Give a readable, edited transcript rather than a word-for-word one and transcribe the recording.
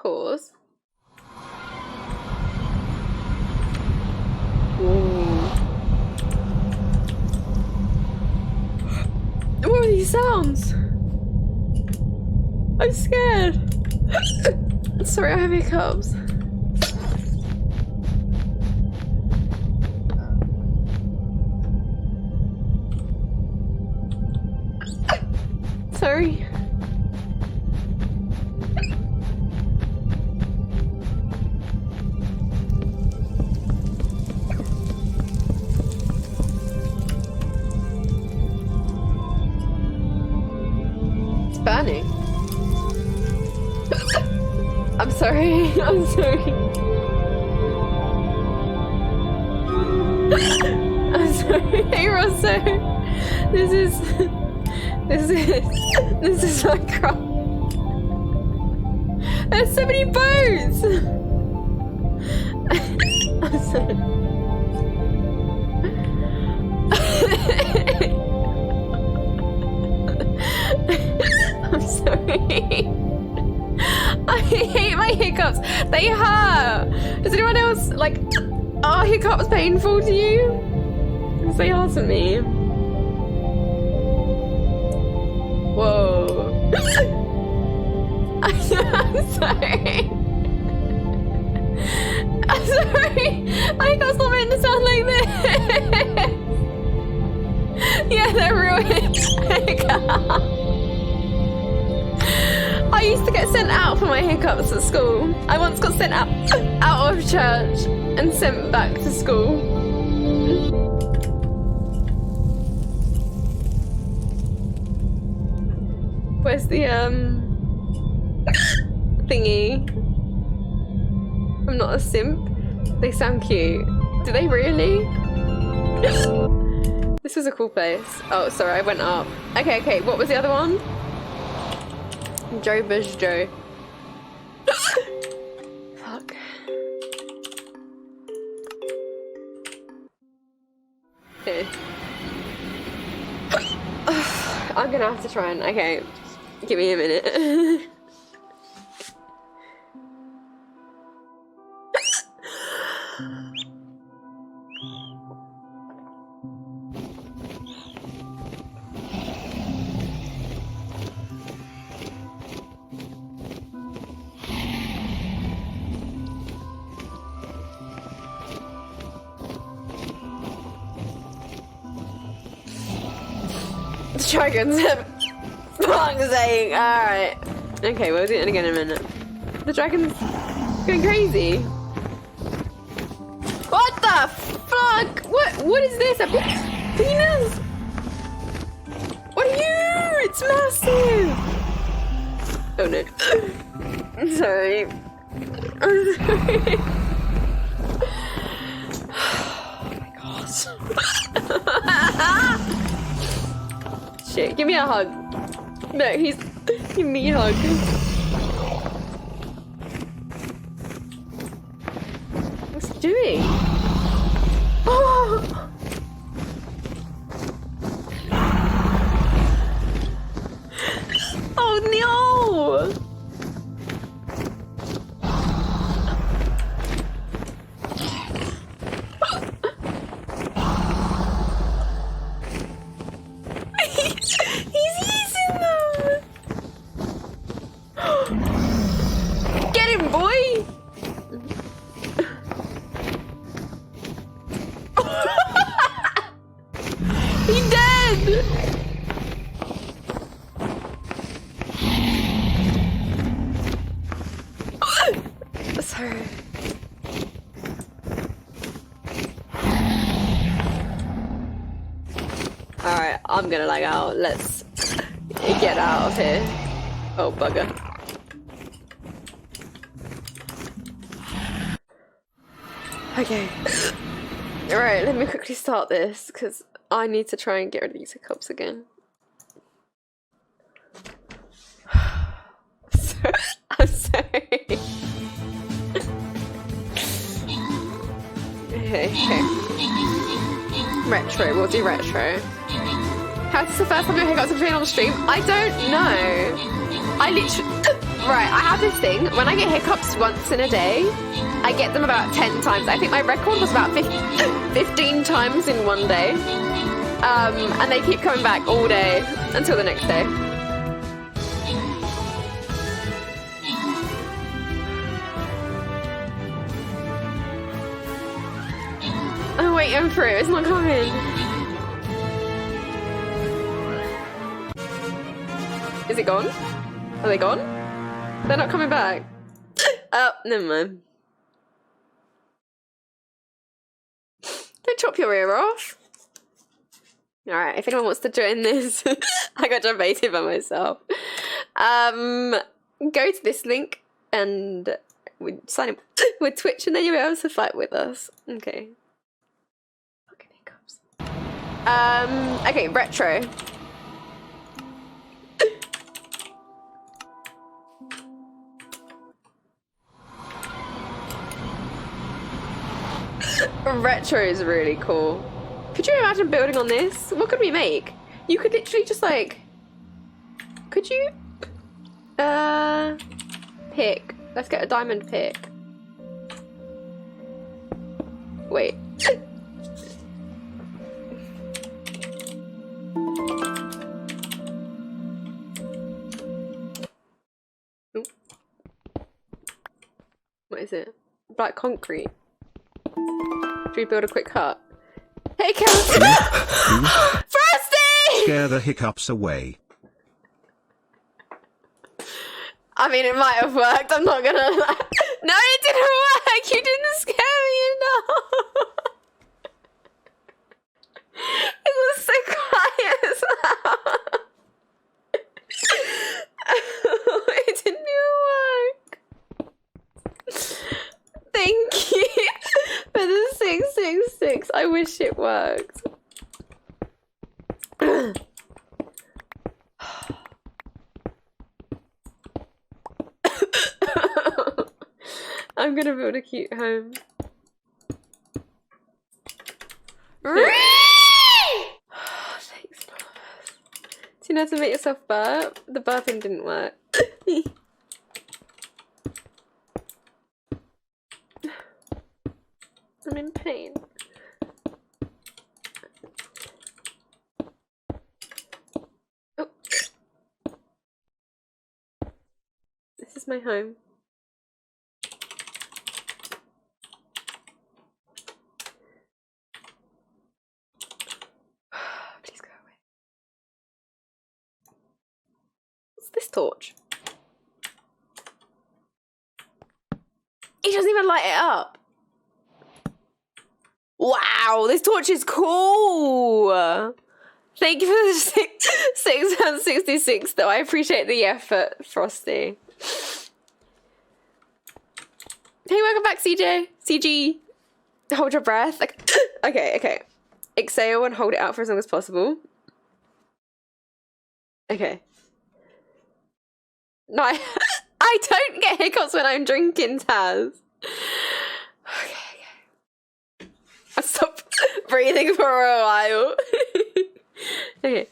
Pause. Ooh. What are these sounds? I'm scared. Sorry, I have hiccups. Sorry. It's burning. I'm sorry. I'm sorry. I'm sorry. Hey, Rosso. This is my crop. There's so many boats. I'm sorry. I'm sorry. I hate my hiccups. They hurt. Does anyone else like? Are hiccups painful to you? Because they are to me. Whoa. I'm sorry. I'm sorry. My hiccups not meant to sound like this. Yeah, they're real hiccups. I used to get sent out for my hiccups at school. I once got sent out of church and sent back to school. Where's the thingy? I'm not a simp. They sound cute. Do they really? This is a cool place. Oh, sorry, I went up. Okay, what was the other one? Joe Bush Joe. Fuck. Okay. I'm gonna have to try and, okay. Give me a minute. Dragons have saying, alright. Okay, we'll do it again in a minute. The dragon's going crazy. What the fuck? What is this? A penis? What are you? It's massive. Oh no. I'm sorry. I'm sorry. Oh my gosh. Shit, give me a hug. No, give me a hug. What's he doing? Oh! Oh no! Alright, I'm gonna lag out. Let's get out of here. Oh, bugger. Okay. Alright, let me quickly start this, because I need to try and get rid of these hiccups again. I'm sorry. Okay. Retro, we'll do retro. How's this the first time your hiccups have been on stream? I don't know. I literally... Right, I have this thing. When I get hiccups once in a day, I get them about 10 times. I think my record was about 15 times in one day. And they keep coming back all day until the next day. I'm waiting for it. It's not coming. Is it gone? Are they gone? They're not coming back. Oh, never mind. Don't chop your ear off. Alright, if anyone wants to join this, I got debated by myself. Go to this link and we sign up with Twitch and then you'll be able to fight with us. Okay. Fucking hiccups. Okay, retro. Retro is really cool. Could you imagine building on this? What could we make? You could literally just like... Could you? Pick. Let's get a diamond pick. Wait. Ooh. What is it? Black concrete. Should we build a quick hut? Hey, Frosty! Scare the hiccups away. I mean, it might have worked. I'm not gonna lie. No, it didn't work. You didn't scare me enough. It was so quiet as well. It didn't even work. Thank you for the 666. I wish it worked. I'm gonna build a cute home. Thanks, Marvelous. Do you know how to make yourself burp? The burping didn't work. I'm in pain. Oh. This is my home. Please go away. What's this torch? It doesn't even light it up. Wow, this torch is cool. Thank you for the 666 though. I appreciate the effort, Frosty. Hey, welcome back, CJ. CG. Hold your breath. Okay. Exhale and hold it out for as long as possible. Okay. No, I don't get hiccups when I'm drinking, Taz. Okay. I stopped breathing for a while. Okay.